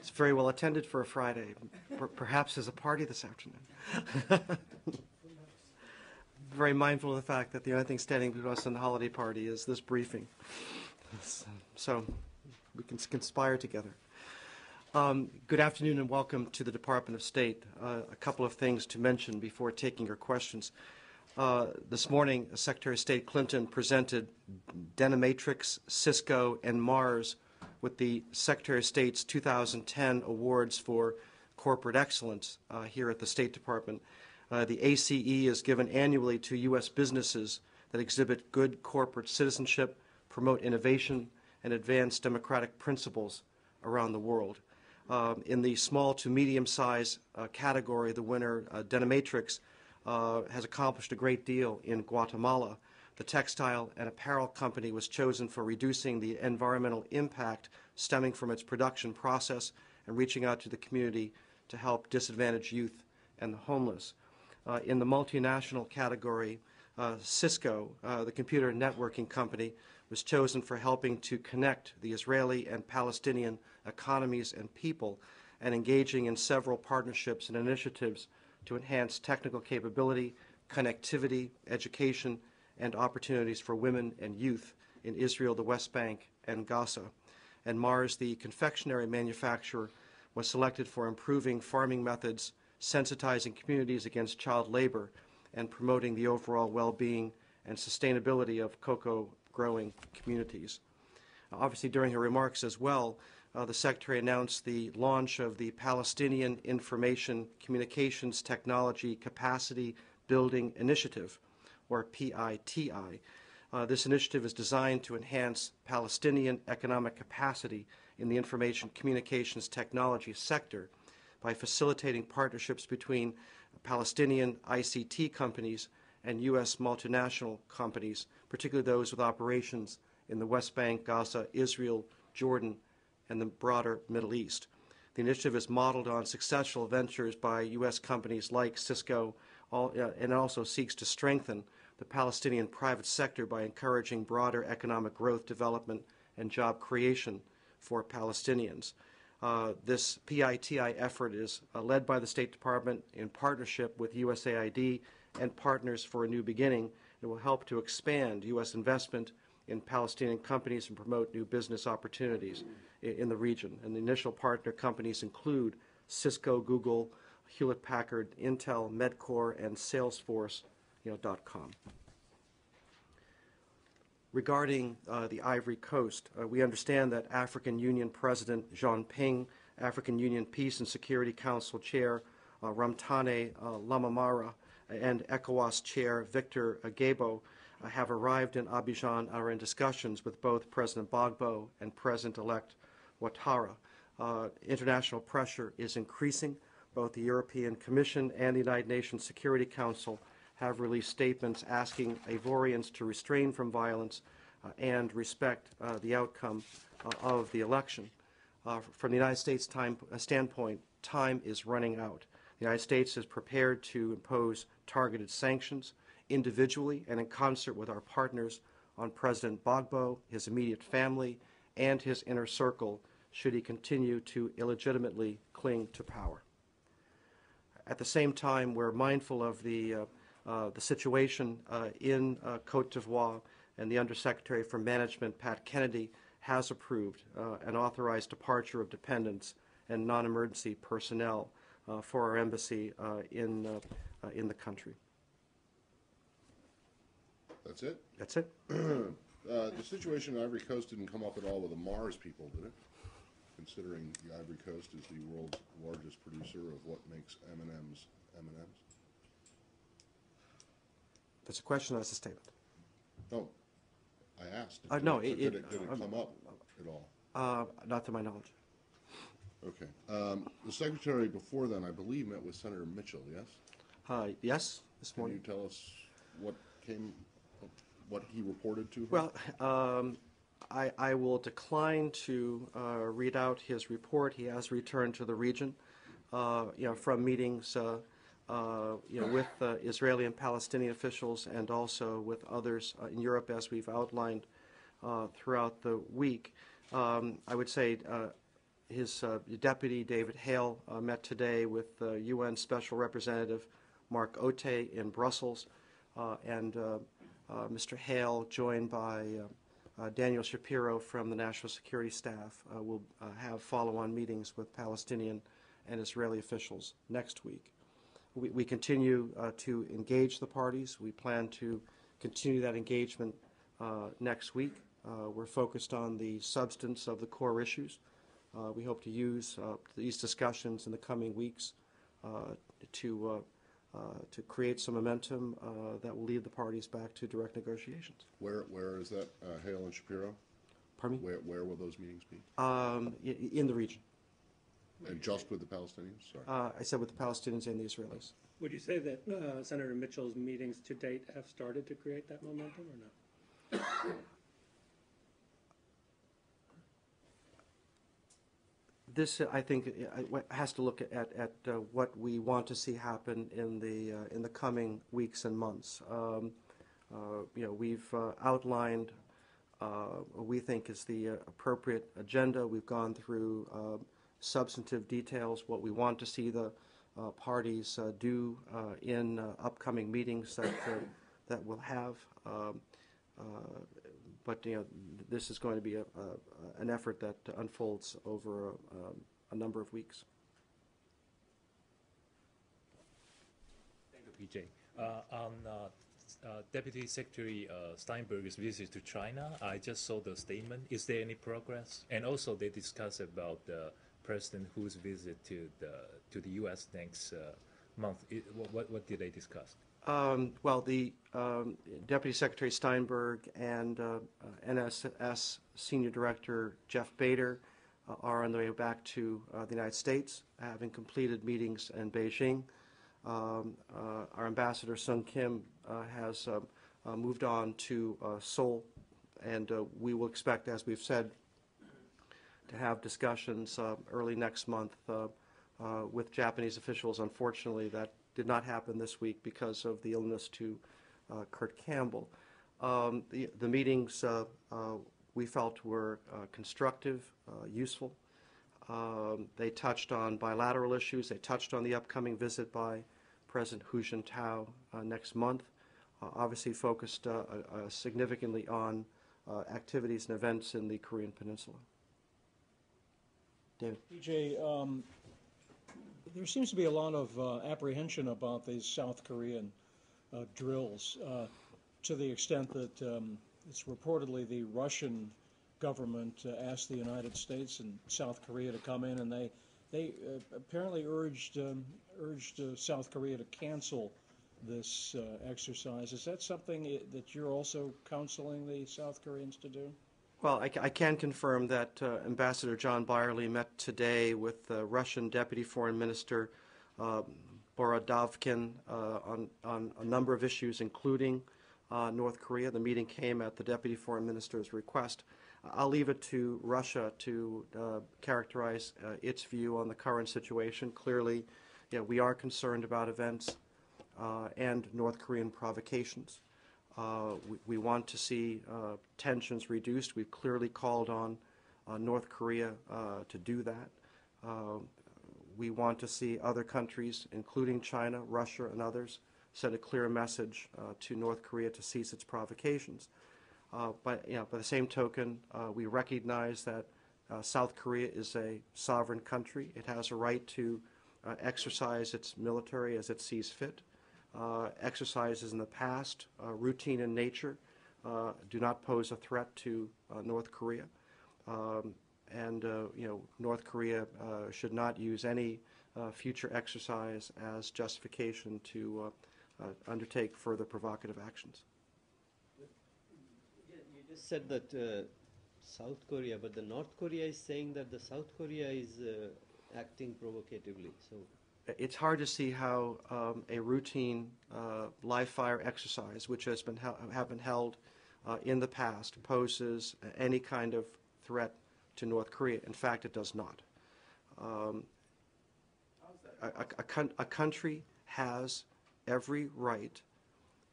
It's very well attended for a Friday. Perhaps there's a party this afternoon. Very mindful of the fact that the only thing standing between us and the holiday party is this briefing. So we can conspire together. Good afternoon and welcome to the Department of State. A couple of things to mention before taking your questions. This morning, Secretary of State Clinton presented Dynamatrix, Cisco, and Mars with the Secretary of State's 2010 Awards for Corporate Excellence here at the State Department. The ACE is given annually to U.S. businesses that exhibit good corporate citizenship, promote innovation, and advance democratic principles around the world. In the small to medium-size category, the winner, Dynamatrix, has accomplished a great deal in Guatemala. The textile and apparel company was chosen for reducing the environmental impact stemming from its production process and reaching out to the community to help disadvantaged youth and the homeless. In the multinational category, Cisco, the computer networking company, was chosen for helping to connect the Israeli and Palestinian economies and people and engaging in several partnerships and initiatives to enhance technical capability, connectivity, education, and opportunities for women and youth in Israel, the West Bank, and Gaza. And Mars, the confectionery manufacturer, was selected for improving farming methods, sensitizing communities against child labor, and promoting the overall well-being and sustainability of cocoa growing communities. Obviously, during her remarks as well, the Secretary announced the launch of the Palestinian Information Communications Technology Capacity Building Initiative, or PITI. This initiative is designed to enhance Palestinian economic capacity in the information communications technology sector by facilitating partnerships between Palestinian ICT companies and U.S. multinational companies, particularly those with operations in the West Bank, Gaza, Israel, Jordan, and the broader Middle East. The initiative is modeled on successful ventures by U.S. companies like Cisco, and also seeks to strengthen the Palestinian private sector by encouraging broader economic growth, development, and job creation for Palestinians. This PITI effort is led by the State Department in partnership with USAID and Partners for a New Beginning. It will help to expand U.S. investment in Palestinian companies and promote new business opportunities in the region. And the initial partner companies include Cisco, Google, Hewlett-Packard, Intel, Medcore, and Salesforce.com. Regarding the Ivory Coast, we understand that African Union President Jean Ping, African Union Peace and Security Council Chair Ramtane Lamamara, and ECOWAS Chair Victor Agbo have arrived in Abidjan and are in discussions with both President Gbagbo and President-elect Ouattara. International pressure is increasing. Both the European Commission and the United Nations Security Council have released statements asking Ivorians to restrain from violence and respect the outcome of the election. From the United States standpoint, time is running out. The United States is prepared to impose targeted sanctions individually and in concert with our partners on President Gbagbo, his immediate family, and his inner circle should he continue to illegitimately cling to power. At the same time, we're mindful of the situation in Cote d'Ivoire, and the Undersecretary for Management, Pat Kennedy, has approved an authorized departure of dependents and non-emergency personnel for our embassy in the country. That's it? That's it. The situation in Ivory Coast didn't come up at all with the Mars people, did it? Considering the Ivory Coast is the world's largest producer of what makes M&Ms M&Ms? That's a question, that's a statement. No, I asked. No, did it come up at all? Not to my knowledge. Okay. The Secretary before then, I believe, met with Senator Mitchell, yes? Yes, this morning. Can you tell us what he reported to her? Well, I will decline to read out his report. He has returned to the region, from meetings, with Israeli and Palestinian officials, and also with others in Europe, as we've outlined throughout the week. I would say His deputy, David Hale, met today with UN Special Representative Mark Otte in Brussels, and Mr. Hale, joined by Daniel Shapiro from the National Security Staff, will have follow-on meetings with Palestinian and Israeli officials next week. We continue to engage the parties. We plan to continue that engagement next week. We're focused on the substance of the core issues. We hope to use these discussions in the coming weeks to create some momentum that will lead the parties back to direct negotiations. Where is that, Hale and Shapiro? Pardon me? Where will those meetings be? In the region. And just with the Palestinians? Sorry. I said with the Palestinians and the Israelis. Would you say that Senator Mitchell's meetings to date have started to create that momentum or not? This, I think, has to look at what we want to see happen in the coming weeks and months. We've outlined what we think is the appropriate agenda. We've gone through substantive details, what we want to see the parties do in upcoming meetings that we'll have. But this is going to be an effort that unfolds over a number of weeks. Thank you, PJ. On Deputy Secretary Steinberg's visit to China, I just saw the statement. Is there any progress? And also, they discussed about President Hu's visit to the U.S. next month. What did they discuss? Well, the Deputy Secretary Steinberg and NSS Senior Director Jeff Bader are on their way back to the United States, having completed meetings in Beijing. Our Ambassador Sung Kim has moved on to Seoul, and we will expect, as we've said, to have discussions early next month with Japanese officials. Unfortunately, that did not happen this week because of the illness to Kurt Campbell. The meetings we felt were constructive, useful. They touched on bilateral issues. They touched on the upcoming visit by President Hu Jintao next month. Obviously focused significantly on activities and events in the Korean Peninsula. David. PJ, there seems to be a lot of apprehension about these South Korean drills to the extent that it's reportedly the Russian government asked the United States and South Korea to come in, and they apparently urged South Korea to cancel this exercise. Is that something that you're also counseling the South Koreans to do? Well, I can confirm that Ambassador John Byerly met today with Russian Deputy Foreign Minister Borodovkin on a number of issues, including North Korea. The meeting came at the Deputy Foreign Minister's request. I'll leave it to Russia to characterize its view on the current situation. Clearly, we are concerned about events and North Korean provocations. We want to see tensions reduced. We've clearly called on North Korea to do that. We want to see other countries, including China, Russia, and others, send a clear message to North Korea to cease its provocations. But by the same token, we recognize that South Korea is a sovereign country. It has a right to exercise its military as it sees fit. Exercises in the past, routine in nature, do not pose a threat to North Korea. North Korea should not use any future exercise as justification to undertake further provocative actions. Yeah, you just said that South Korea, but the North Korea is saying that the South Korea is acting provocatively. So it's hard to see how a routine live fire exercise, which has been held in the past, poses any kind of threat to North Korea. In fact, it does not. A country has every right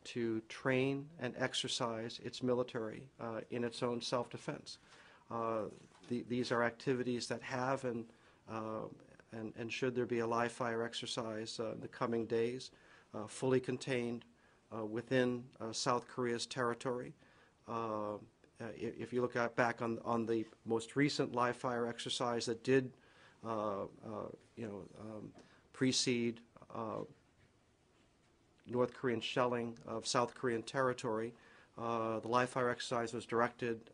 to train and exercise its military in its own self-defense. These are activities that have and should there be a live fire exercise in the coming days, fully contained within South Korea's territory. If you look back on the most recent live fire exercise that did, precede North Korean shelling of South Korean territory, the live fire exercise was directed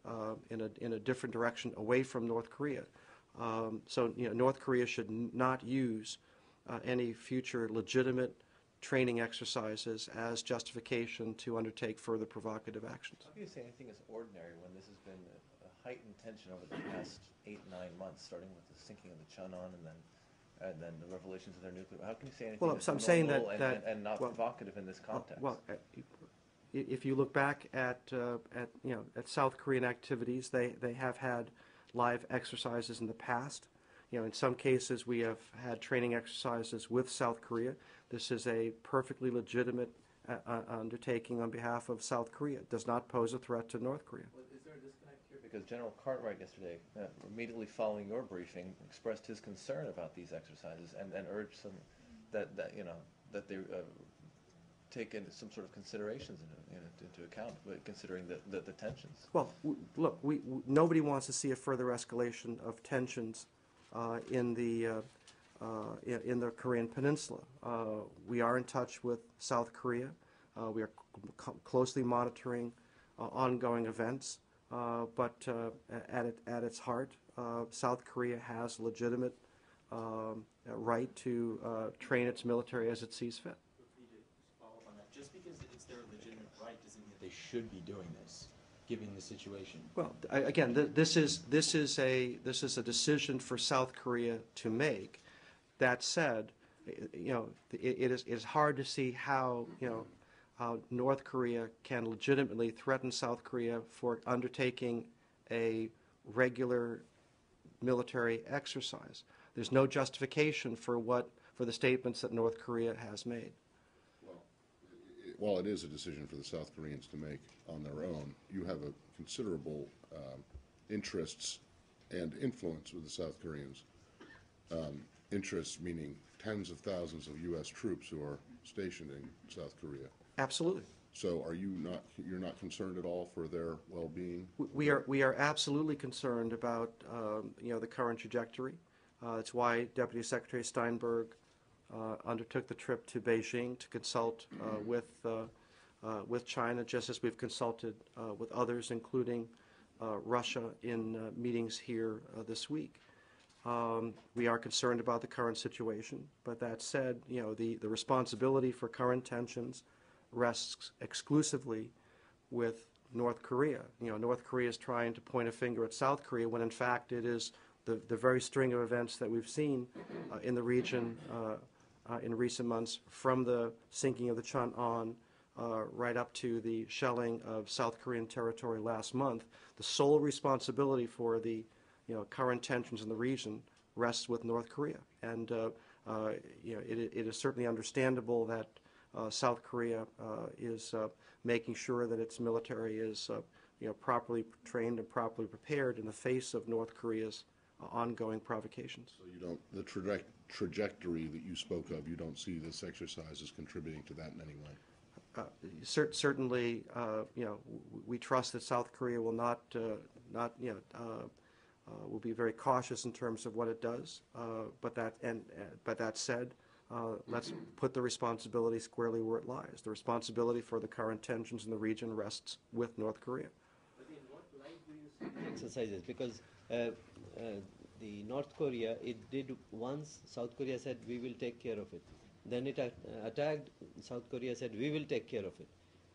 in a different direction away from North Korea. So North Korea should not use any future legitimate training exercises as justification to undertake further provocative actions. How can you say anything is ordinary when this has been a heightened tension over the past 8-9 months, starting with the sinking of the Cheonan and then the revelations of their nuclear? How can you say anything Well, is so I'm saying normal that and not well, provocative in this context? Well, if you look back at South Korean activities, they have had live exercises in the past. In some cases, we have had training exercises with South Korea. This is a perfectly legitimate undertaking on behalf of South Korea. It does not pose a threat to North Korea. Well, is there a disconnect here? Because General Cartwright yesterday, immediately following your briefing, expressed his concern about these exercises and urged some that they take some sort of considerations into account, considering the tensions. Well, look, nobody wants to see a further escalation of tensions in the Korean Peninsula. We are in touch with South Korea. We are closely monitoring ongoing events. But at its heart, South Korea has legitimate right to train its military as it sees fit. Follow up on that. Just because it's their legitimate right doesn't mean that they should be doing this, given the situation. Well, again, this is a decision for South Korea to make. That said, it is hard to see how North Korea can legitimately threaten South Korea for undertaking a regular military exercise. There's no justification for the statements that North Korea has made. While it is a decision for the South Koreans to make on their own, you have a considerable interests and influence with the South Koreans. Interests meaning tens of thousands of U.S. troops who are stationed in South Korea. Absolutely. So you're not concerned at all for their well-being? We are absolutely concerned about the current trajectory. It's why Deputy Secretary Steinberg undertook the trip to Beijing to consult with China, just as we've consulted with others, including Russia, in meetings here this week. We are concerned about the current situation, but that said, the responsibility for current tensions rests exclusively with North Korea. North Korea is trying to point a finger at South Korea when in fact it is the very string of events that we've seen in the region in recent months, from the sinking of the Cheonan right up to the shelling of South Korean territory last month. The sole responsibility for the current tensions in the region rests with North Korea, and it is certainly understandable that South Korea is making sure that its military is properly trained and properly prepared in the face of North Korea's ongoing provocations. So the trajectory that you spoke of, you don't see this exercise as contributing to that in any way? Certainly, we trust that South Korea will will be very cautious in terms of what it does. But that said, let's put the responsibility squarely where it lies. The responsibility for the current tensions in the region rests with North Korea. But in what light do you see the exercises? Because the North Korea, it did once, South Korea said, we will take care of it. Then it attacked, South Korea said, we will take care of it.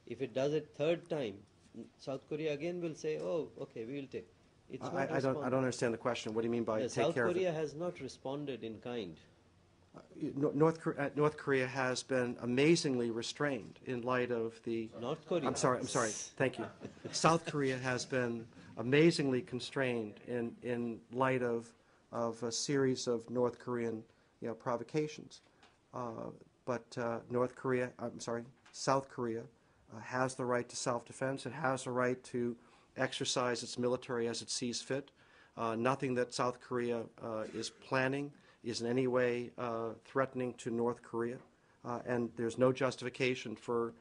If it does it third time, South Korea again will say, oh, okay, we will take. It's not I don't understand the question. What do you mean by take South care Korea of it? has not responded in kind. North Korea has been amazingly restrained in light of the... North Korea. I'm sorry. Thank you. South Korea has been amazingly constrained in light of a series of North Korean provocations. But South Korea has the right to self-defense. It has the right to exercise its military as it sees fit. Nothing that South Korea is planning is in any way threatening to North Korea, and there's no justification for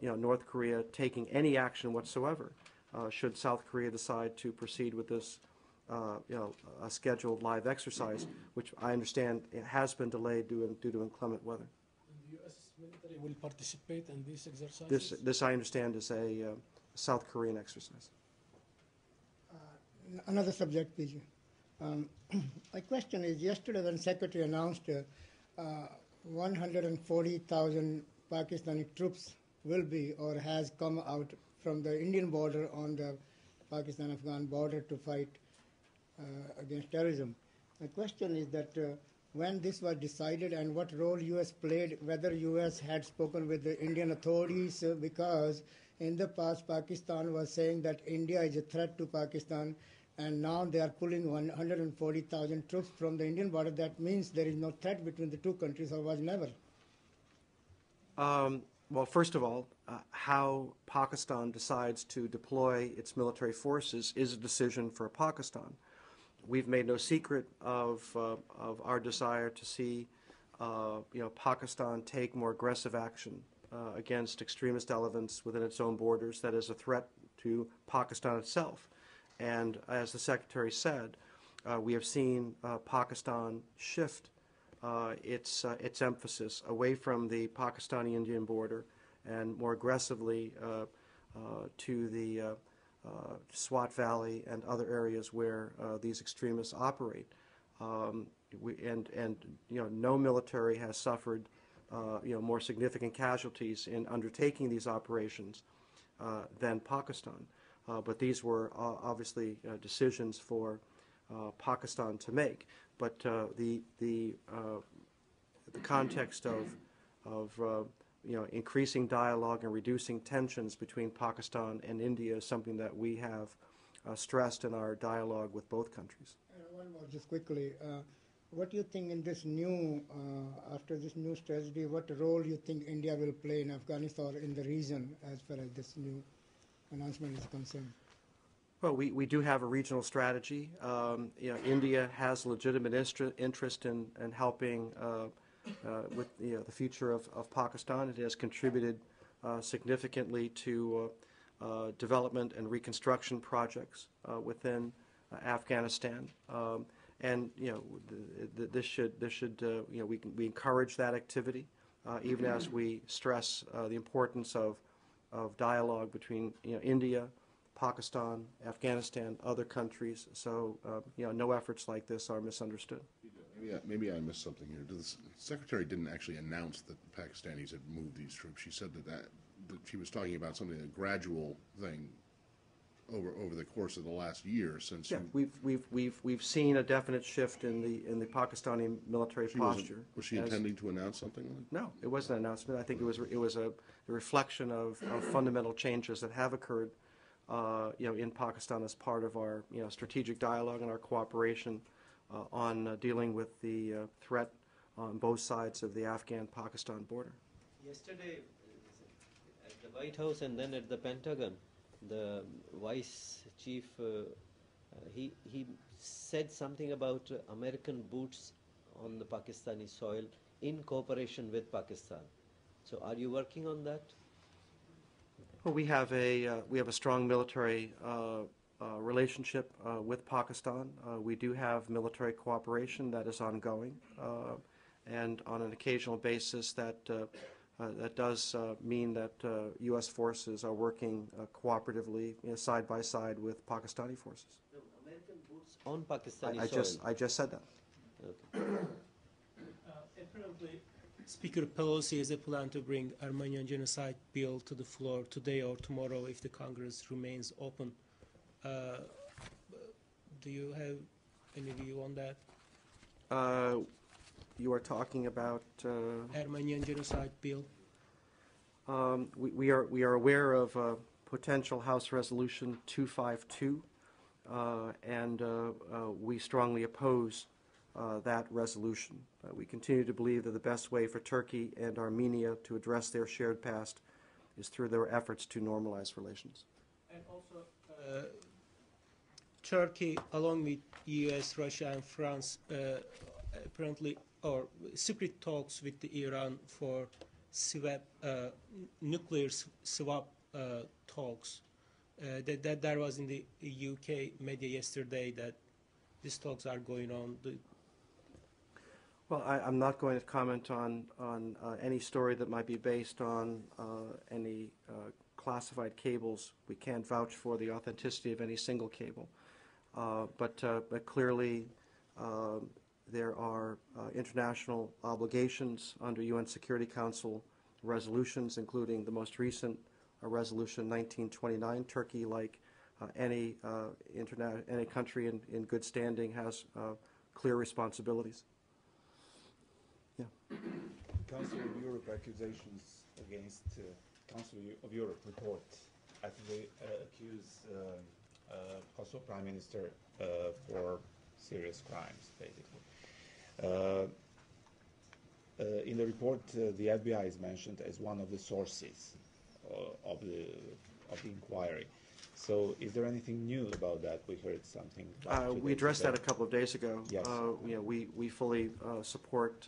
North Korea taking any action whatsoever should South Korea decide to proceed with this a scheduled live exercise, which I understand it has been delayed due to inclement weather. The U.S. military will participate in these exercises? This I understand is a South Korean exercise. Another subject, PG. My question is, yesterday when Secretary announced 140,000 Pakistani troops will be or has come out from the Indian border on the Pakistan-Afghan border to fight against terrorism. My question is that when this was decided and what role U.S. played, whether U.S. had spoken with the Indian authorities, because in the past Pakistan was saying that India is a threat to Pakistan, and now they are pulling 140,000 troops from the Indian border. That means there is no threat between the two countries, or was never. Well, first of all, how Pakistan decides to deploy its military forces is a decision for Pakistan. We've made no secret of our desire to see Pakistan take more aggressive action against extremist elements within its own borders that is a threat to Pakistan itself. And as the Secretary said, we have seen Pakistan shift its emphasis away from the Pakistani-Indian border and more aggressively to the Swat Valley and other areas where these extremists operate. No military has suffered more significant casualties in undertaking these operations than Pakistan. But these were obviously decisions for Pakistan to make. But the context of increasing dialogue and reducing tensions between Pakistan and India is something that we have stressed in our dialogue with both countries. One more, just quickly. What do you think in this new, after this new strategy, what role you think India will play in Afghanistan or in the region as far as this new announcement is concerned? Well, we do have a regional strategy. India has legitimate interest in helping with the future of Pakistan. It has contributed significantly to development and reconstruction projects within Afghanistan. And this should we encourage that activity, even as we stress the importance of dialogue between India, Pakistan, Afghanistan, other countries. So no efforts like this are misunderstood. Maybe I missed something here. The Secretary didn't actually announce that the Pakistanis had moved these troops. She said that she was talking about something, a gradual thing over the course of the last year since. Yeah, we've seen a definite shift in the Pakistani military posture. Was she intending to announce something like that? No, it wasn't an announcement. I think it was a reflection of fundamental changes that have occurred in Pakistan as part of our strategic dialogue and our cooperation on dealing with the threat on both sides of the Afghan-Pakistan border. Yesterday, at the White House and then at the Pentagon, the vice chief, he said something about American boots on the Pakistani soil in cooperation with Pakistan. So are you working on that? Well, we have a strong military relationship with Pakistan. We do have military cooperation that is ongoing, and on an occasional basis that does mean that U.S. forces are working cooperatively side by side with Pakistani forces. No, American boots on Pakistani soil. I just said that. Okay. Apparently, Speaker Pelosi has a plan to bring Armenian genocide bill to the floor today or tomorrow if the Congress remains open. Do you have any view on that? You are talking about Armenian genocide bill. We are aware of potential House Resolution 252, and we strongly oppose that resolution. We continue to believe that the best way for Turkey and Armenia to address their shared past is through their efforts to normalize relations. And also, Turkey, along with U.S., Russia, and France, apparently, or secret talks with the Iran for swap, nuclear swap talks. That there was in the UK media yesterday that these talks are going on. Well, I'm not going to comment on any story that might be based on any classified cables. We can't vouch for the authenticity of any single cable. But clearly, there are international obligations under UN Security Council resolutions, including the most recent Resolution 1929. Turkey, like any country in good standing, has clear responsibilities. Yeah. Council of Europe accusations against Council of Europe report after they accuse Kosovo Prime Minister for serious crimes, basically. In the report, the FBI is mentioned as one of the sources of the inquiry. So, is there anything new about that? We heard something. We addressed that a couple of days ago. Yes. We fully support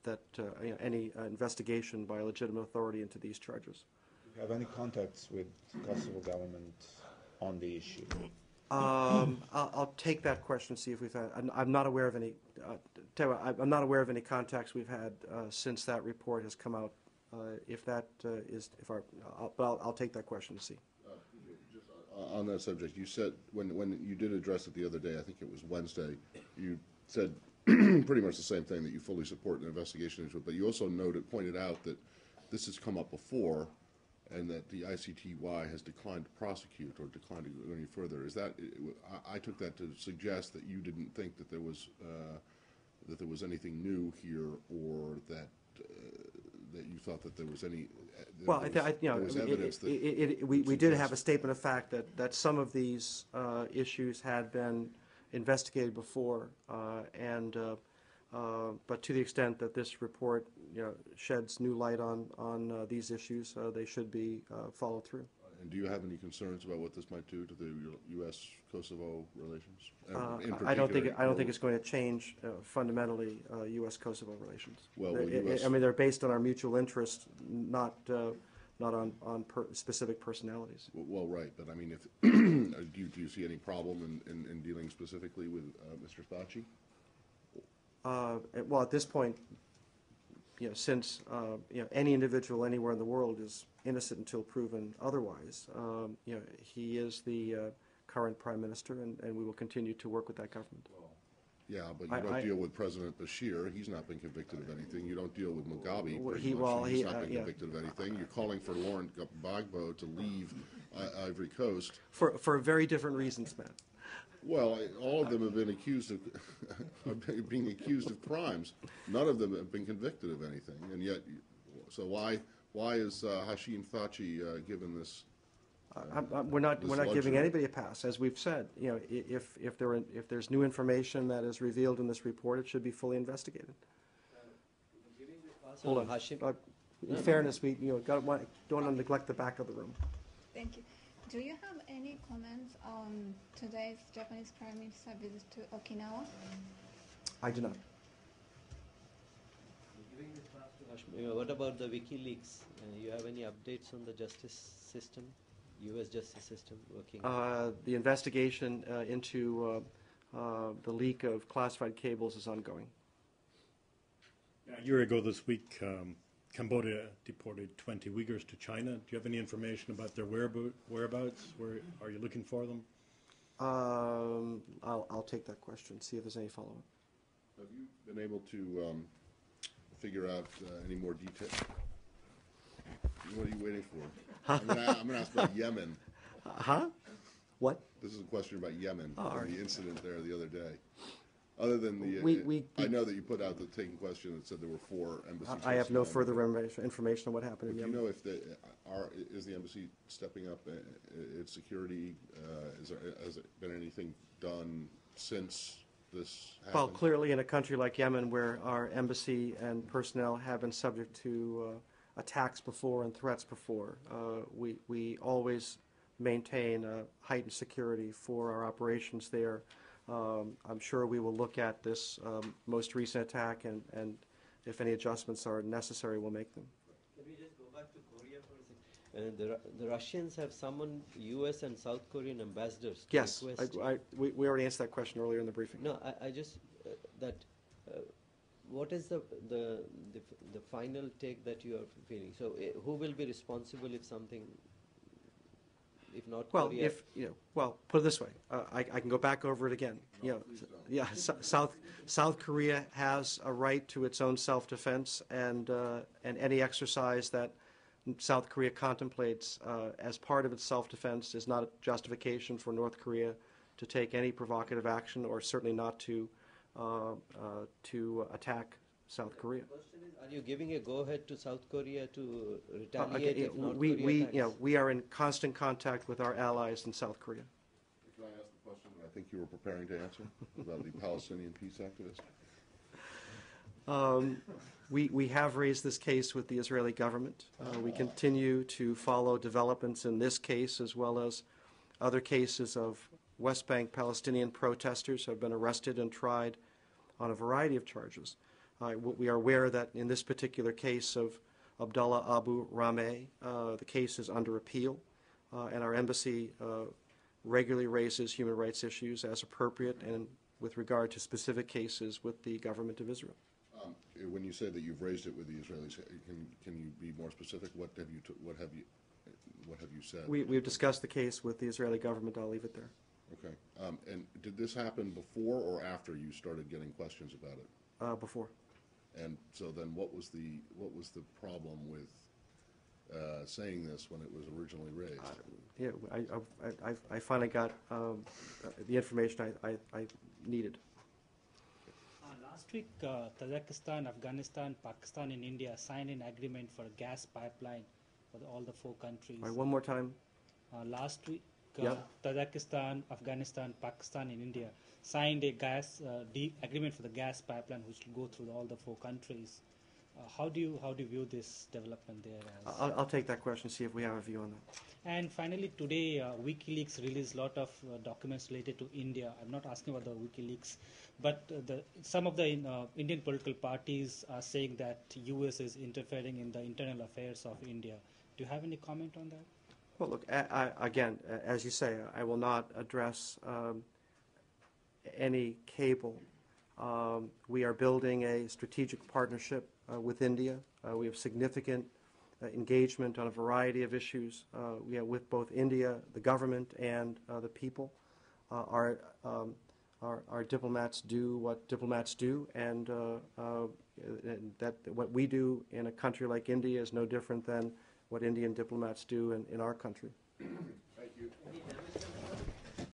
that any investigation by a legitimate authority into these charges. Do you have any contacts with Kosovo government on the issue? I'll take that question. See if we've had. I'm not aware of any. I'm not aware of any contacts we've had since that report has come out. If that is, I'll take that question to see. Just on that subject, you said when you did address it the other day, I think it was Wednesday, you said pretty much the same thing, that you fully support an investigation into it. But you also pointed out that this has come up before, and that the ICTY has declined to prosecute or declined to go any further. Is that? I took that to suggest that you didn't think that there was anything new here, or that you thought that there was any. Well, we did have a statement of fact that some of these issues had been investigated before, but to the extent that this report sheds new light on these issues, they should be followed through. And do you have any concerns about what this might do to the U.S.-Kosovo relations? I don't think it's going to change fundamentally U.S.-Kosovo relations. Well, I mean, they're based on our mutual interest, not on specific personalities. Well, right, but I mean, if do you see any problem in dealing specifically with Mr. Spachi? Well, at this point, since any individual anywhere in the world is innocent until proven otherwise, he is the current prime minister, and we will continue to work with that government. Yeah, but you don't deal with President Bashir. He's not been convicted of anything. You don't deal with Mugabe. He's not been convicted of anything. You're calling for Laurent Gbagbo to leave Ivory Coast for very different reasons, Matt. Well, all of them have been accused of being accused of crimes. None of them have been convicted of anything, and yet, so why is Hashim Thachi given this? We're not giving anybody a pass, as we've said. If there's new information that is revealed in this report, it should be fully investigated. Hold on, Hashim. In fairness, we don't want to neglect the back of the room. Thank you. Do you have any comments on today's Japanese Prime Minister visit to Okinawa? I do not. What about the WikiLeaks? You have any updates on the justice system, U.S. justice system working? The investigation into the leak of classified cables is ongoing. A year ago this week, Cambodia deported 20 Uyghurs to China. Do you have any information about their whereabouts? Where are you looking for them? I'll take that question, see if there's any follow-up. Have you been able to figure out any more detail? What are you waiting for? I'm going to ask about Yemen. Huh? What? This is a question about Yemen, right. The incident there the other day. Other than the, I know that you put out the taking question that said there were 4 embassies. I have no further information on what happened in Yemen. Do you know if is the embassy stepping up its security? Has there been anything done since this happened? Well, clearly in a country like Yemen, where our embassy and personnel have been subject to attacks before and threats before, we always maintain heightened security for our operations there. I'm sure we will look at this most recent attack, and if any adjustments are necessary, we'll make them. Can we just go back to Korea for a second? The Russians have summoned U.S. and South Korean ambassadors to Yes, request. we already answered that question earlier in the briefing. No, I just what is the final take that you are feeling? So, who will be responsible if something, if not Well, Korea? if well, put it this way, I can go back over it again. Yeah, South Korea has a right to its own self-defense, and any exercise that South Korea contemplates as part of its self-defense is not a justification for North Korea to take any provocative action, or certainly not to attack South Korea. The question is, are you giving a go-ahead to South Korea to retaliate if North we Korea attacks? we are in constant contact with our allies in South Korea. Can I ask the question that I think you were preparing to answer about the Palestinian peace activists? We have raised this case with the Israeli government. We continue to follow developments in this case, as well as other cases of West Bank Palestinian protesters who have been arrested and tried on a variety of charges. We are aware that in this particular case of Abdullah Abu Rameh, the case is under appeal, and our embassy regularly raises human rights issues as appropriate and with regard to specific cases with the government of Israel. When you say that you've raised it with the Israelis, can you be more specific? What have you said? We've discussed the case with the Israeli government. I'll leave it there. Okay. And did this happen before or after you started getting questions about it? Before. And so then, what was the problem with saying this when it was originally raised? I finally got the information I needed. Last week, Tajikistan, Afghanistan, Pakistan, and India signed an agreement for a gas pipeline for all the 4 countries. All right, one more time. Last week, Yep. Tajikistan, Afghanistan, Pakistan, and India signed a gas agreement for the gas pipeline, which will go through all the 4 countries. How do you view this development there? I'll take that question, see if we have a view on that. And finally, today, WikiLeaks released a lot of documents related to India. I'm not asking about the WikiLeaks, but some of the Indian political parties are saying that U.S. is interfering in the internal affairs of India. Do you have any comment on that? Well, look, again, as you say, I will not address any cable. We are building a strategic partnership with India. We have significant engagement on a variety of issues with both India, the government, and the people. Our diplomats do what diplomats do, and that what we do in a country like India is no different than what Indian diplomats do in our country. Thank you.